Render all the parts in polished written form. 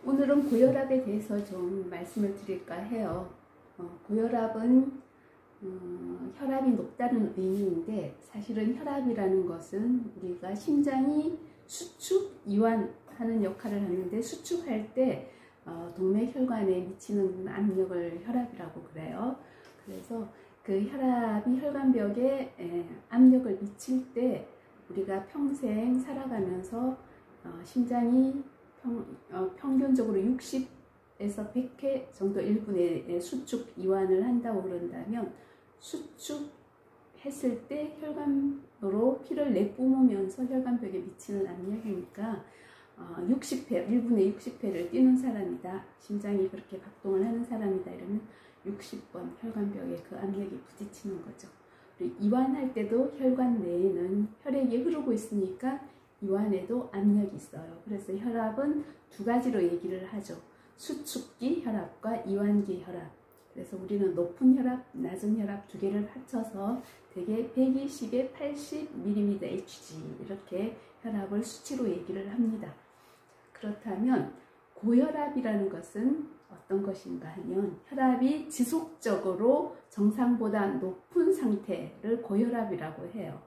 오늘은 고혈압에 대해서 좀 말씀을 드릴까 해요. 고혈압은 혈압이 높다는 의미인데, 사실은 혈압이라는 것은 우리가 심장이 수축, 이완하는 역할을 하는데, 수축할 때 동맥혈관에 미치는 압력을 혈압이라고 그래요. 그래서 그 혈압이 혈관벽에 압력을 미칠 때 우리가 평생 살아가면서 심장이 평균적으로 60에서 100회 정도 1분에 수축 이완을 한다고 그런다면, 수축했을 때 혈관으로 피를 내뿜으면서 혈관벽에 미치는 압력이니까 60회, 1분에 60회를 뛰는 사람이다, 심장이 그렇게 박동을 하는 사람이다 이러면 60번 혈관벽에 그 압력이 부딪히는 거죠. 그리고 이완할 때도 혈관 내에는 혈액이 흐르고 있으니까 이완에도 압력이 있어요. 그래서 혈압은 두 가지로 얘기를 하죠. 수축기 혈압과 이완기 혈압. 그래서 우리는 높은 혈압, 낮은 혈압 두 개를 합쳐서 대개 120에 80mmHg 이렇게 혈압을 수치로 얘기를 합니다. 그렇다면 고혈압이라는 것은 어떤 것인가 하면, 혈압이 지속적으로 정상보다 높은 상태를 고혈압이라고 해요.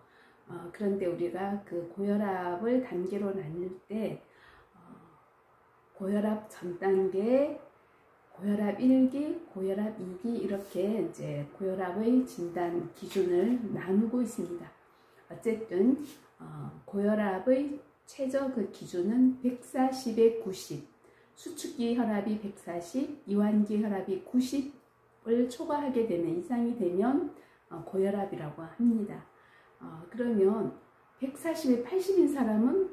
그런데 우리가 그 고혈압을 단계로 나눌 때 고혈압 전 단계, 고혈압 1기, 고혈압 2기 이렇게 이제 고혈압의 진단 기준을 나누고 있습니다. 어쨌든 고혈압의 최저 그 기준은 140에 90, 수축기 혈압이 140, 이완기 혈압이 90을 초과하게 되면, 이상이 되면 고혈압이라고 합니다. 그러면 140에 80인 사람은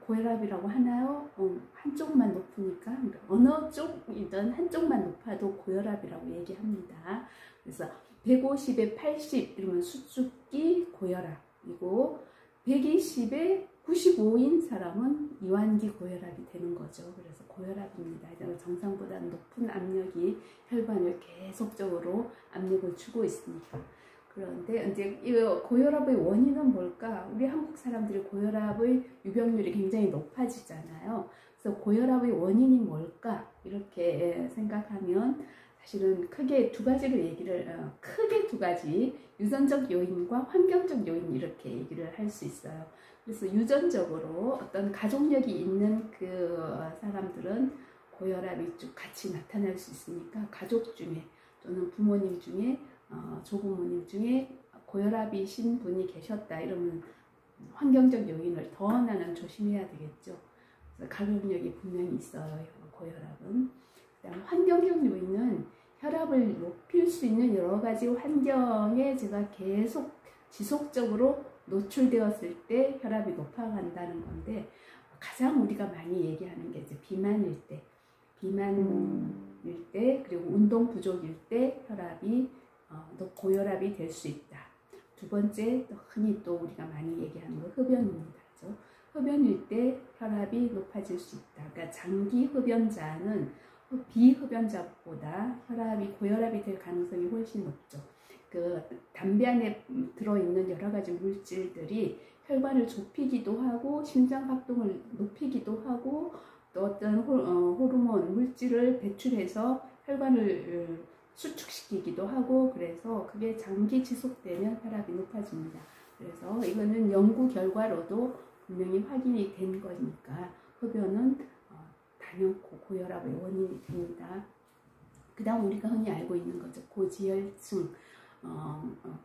고혈압이라고 하나요? 한쪽만 높으니까, 어느 쪽이든 한쪽만 높아도 고혈압이라고 얘기합니다. 그래서 150에 80 이러면 수축기 고혈압이고, 120에 95인 사람은 이완기 고혈압이 되는 거죠. 그래서 고혈압입니다. 정상보다 높은 압력이 혈관을 계속적으로 압력을 주고 있으니까. 그런데 이제 이 고혈압의 원인은 뭘까? 우리 한국 사람들이 고혈압의 유병률이 굉장히 높아지잖아요. 그래서 고혈압의 원인이 뭘까? 이렇게 생각하면 사실은 크게 두 가지로 크게 두 가지, 유전적 요인과 환경적 요인 이렇게 얘기를 할 수 있어요. 그래서 유전적으로 어떤 가족력이 있는 그 사람들은 고혈압이 쭉 같이 나타날 수 있으니까, 가족 중에 또는 부모님 중에 조부모님 중에 고혈압이신 분이 계셨다 이러면 환경적 요인을 더 나는 조심해야 되겠죠. 그래서 가족력이 분명히 있어요, 고혈압은. 그다음 환경적 요인은 혈압을 높일 수 있는 여러 가지 환경에 제가 계속 지속적으로 노출되었을 때 혈압이 높아간다는 건데, 가장 우리가 많이 얘기하는 게 이제 비만일 때, 그리고 운동 부족일 때 혈압이 고혈압이 될 수 있다. 두 번째, 흔히 또 우리가 많이 얘기하는 거 흡연입니다. 그렇죠? 흡연일 때 혈압이 높아질 수 있다. 그러니까 장기 흡연자는 비흡연자보다 고혈압이 될 가능성이 훨씬 높죠. 그 담배 안에 들어있는 여러 가지 물질들이 혈관을 좁히기도 하고, 심장 활동을 높이기도 하고, 또 어떤 호르몬 물질을 배출해서 혈관을 수축시키기도 하고, 그래서 그게 장기 지속되면 혈압이 높아집니다. 그래서 이거는 연구 결과로도 분명히 확인이 된 거니까 흡연은 단연코 고혈압의 원인이 됩니다. 그 다음 우리가 흔히 알고 있는 거죠. 고지혈증,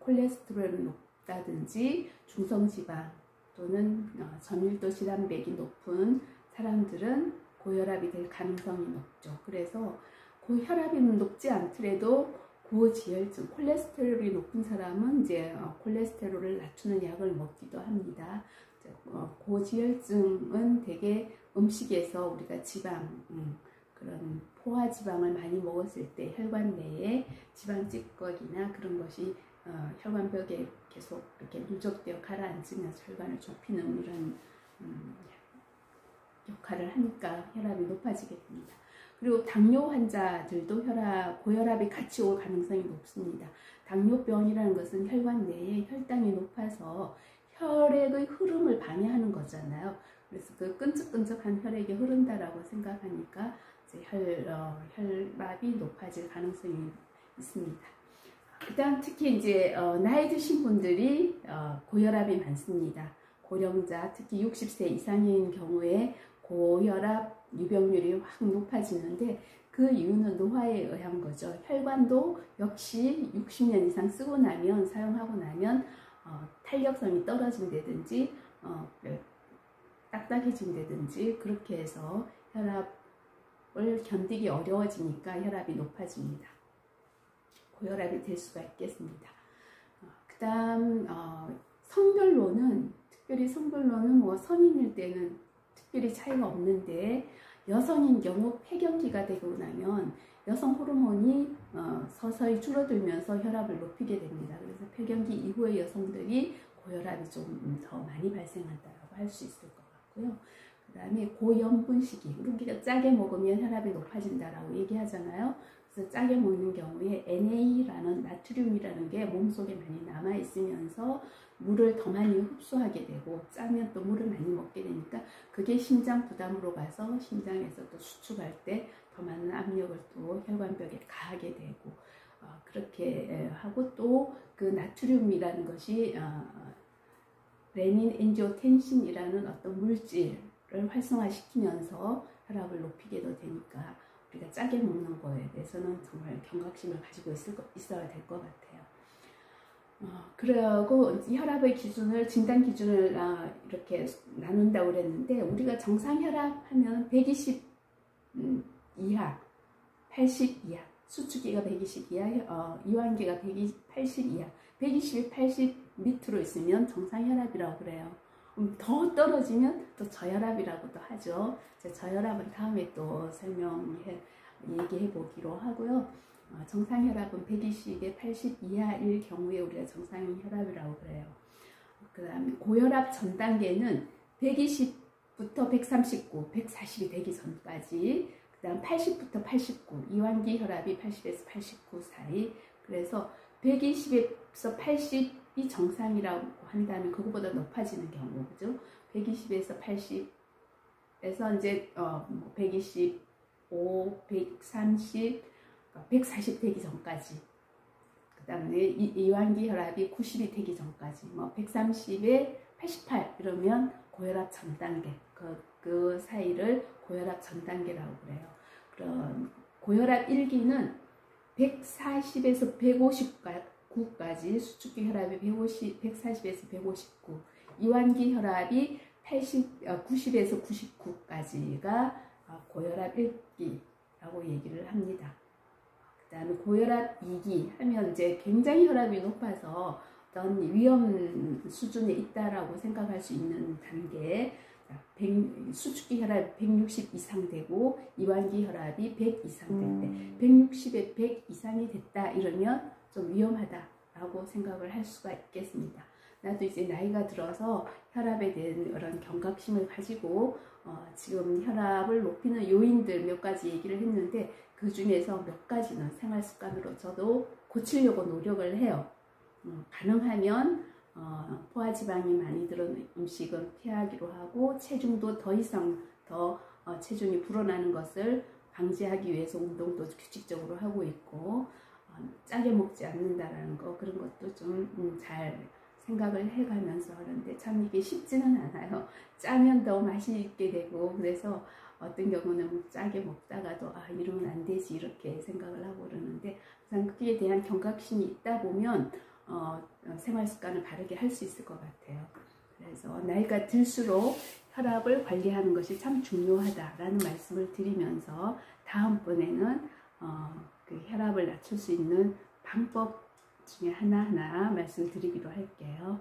콜레스테롤이 높다든지 중성지방 또는 전밀도 질환백이 높은 사람들은 고혈압이 될 가능성이 높죠. 그래서 혈압이 높지 않더라도 고지혈증, 콜레스테롤이 높은 사람은 이제 콜레스테롤을 낮추는 약을 먹기도 합니다. 고지혈증은 대개 음식에서 우리가 지방, 그런 포화지방을 많이 먹었을 때 혈관 내에 지방 찌꺼기나 그런 것이 혈관벽에 계속 이렇게 누적되어 가라앉으면서 혈관을 좁히는 이런 역할을 하니까 혈압이 높아지게 됩니다. 그리고 당뇨 환자들도 고혈압이 같이 올 가능성이 높습니다. 당뇨병이라는 것은 혈관 내에 혈당이 높아서 혈액의 흐름을 방해하는 거잖아요. 그래서 그 끈적끈적한 혈액이 흐른다라고 생각하니까 이제 혈압이 높아질 가능성이 있습니다. 그다음 특히 이제 나이 드신 분들이 고혈압이 많습니다. 고령자, 특히 60세 이상인 경우에 고혈압 유병률이 확 높아지는데 그 이유는 노화에 의한 거죠. 혈관도 역시 60년 이상 쓰고 나면, 사용하고 나면 탄력성이 떨어진다든지 딱딱해진다든지 그렇게 해서 혈압을 견디기 어려워지니까 혈압이 높아집니다. 고혈압이 될 수가 있겠습니다. 그 다음 성별로는, 특별히 성별로는 뭐 성인일 때는 특별히 차이가 없는데 여성인 경우 폐경기가 되고 나면 여성 호르몬이 서서히 줄어들면서 혈압을 높이게 됩니다. 그래서 폐경기 이후의 여성들이 고혈압이 좀 더 많이 발생한다고 할 수 있을 것 같고요. 그 다음에 고염분 시기, 우리가 짜게 먹으면 혈압이 높아진다라고 얘기하잖아요. 그래서 짜게 먹는 경우에 NA라는 나트륨이라는 게 몸속에 많이 남아 있으면서 물을 더 많이 흡수하게 되고, 짜면 또 물을 많이 먹게 되니까 그게 심장 부담으로 가서 심장에서 또 수축할 때 더 많은 압력을 또 혈관벽에 가하게 되고, 그렇게 하고, 또 그 나트륨이라는 것이 레닌 엔지오텐신이라는 어떤 물질을 활성화시키면서 혈압을 높이게도 되니까 우리가 짜게 먹는 거에 대해서는 정말 경각심을 가지고 있어야 될 것 같아요. 그리고 혈압의 기준을, 진단 기준을 이렇게 나눈다고 그랬는데, 우리가 정상 혈압 하면 120 이하, 80 이하, 수축기가 120 이하, 이완기가 180 이하, 120, 80 밑으로 있으면 정상 혈압이라고 그래요. 더 떨어지면 또 저혈압이라고도 하죠. 저혈압은 다음에 또 얘기해 보기로 하고요. 정상 혈압은 120에 80 이하일 경우에 우리가 정상 혈압이라고 그래요. 그 다음에 고혈압 전 단계는 120부터 139, 140이 되기 전까지, 그 다음 80부터 89, 이완기 혈압이 80에서 89 사이, 그래서 120에서 80이 정상이라고 한다면 그거보다 높아지는 경우, 그죠? 120에서 80에서 이제 125, 130, 140 되기 전까지, 그 다음에 이완기 혈압이 90이 되기 전까지, 130에 88 이러면 고혈압 전 단계, 그 사이를 고혈압 전 단계라고 그래요. 그럼 고혈압 1기는 140에서 159까지, 수축기 혈압이 140에서 159, 이완기 혈압이 90에서 99까지가 고혈압 1기라고 얘기를 합니다. 그 다음에 고혈압 2기 하면 이제 굉장히 혈압이 높아서 어떤 위험 수준에 있다라고 생각할 수 있는 단계, 수축기 혈압이 160 이상 되고 이완기 혈압이 100 이상 될 때, 160에 100 이상이 됐다 이러면 좀 위험하다라고 생각을 할 수가 있겠습니다. 나도 이제 나이가 들어서 혈압에 대한 이런 경각심을 가지고 지금 혈압을 높이는 요인들 몇 가지 얘기를 했는데, 그 중에서 몇 가지는 생활 습관으로 저도 고치려고 노력을 해요. 가능하면 포화지방이 많이 들은 음식은 피하기로 하고, 체중도 더 이상 체중이 불어나는 것을 방지하기 위해서 운동도 규칙적으로 하고 있고, 짜게 먹지 않는다라는 거, 그런 것도 좀 잘 생각을 해가면서 하는데 참 이게 쉽지는 않아요. 짜면 더 맛있게 되고, 그래서 어떤 경우는 짜게 먹다가도 이러면 안 되지 이렇게 생각을 하고 그러는데, 항상 그에 대한 경각심이 있다 보면 생활 습관을 바르게 할 수 있을 것 같아요. 그래서 나이가 들수록 혈압을 관리하는 것이 참 중요하다라는 말씀을 드리면서, 다음번에는 그 혈압을 낮출 수 있는 방법 중에 하나하나 말씀드리기로 할게요.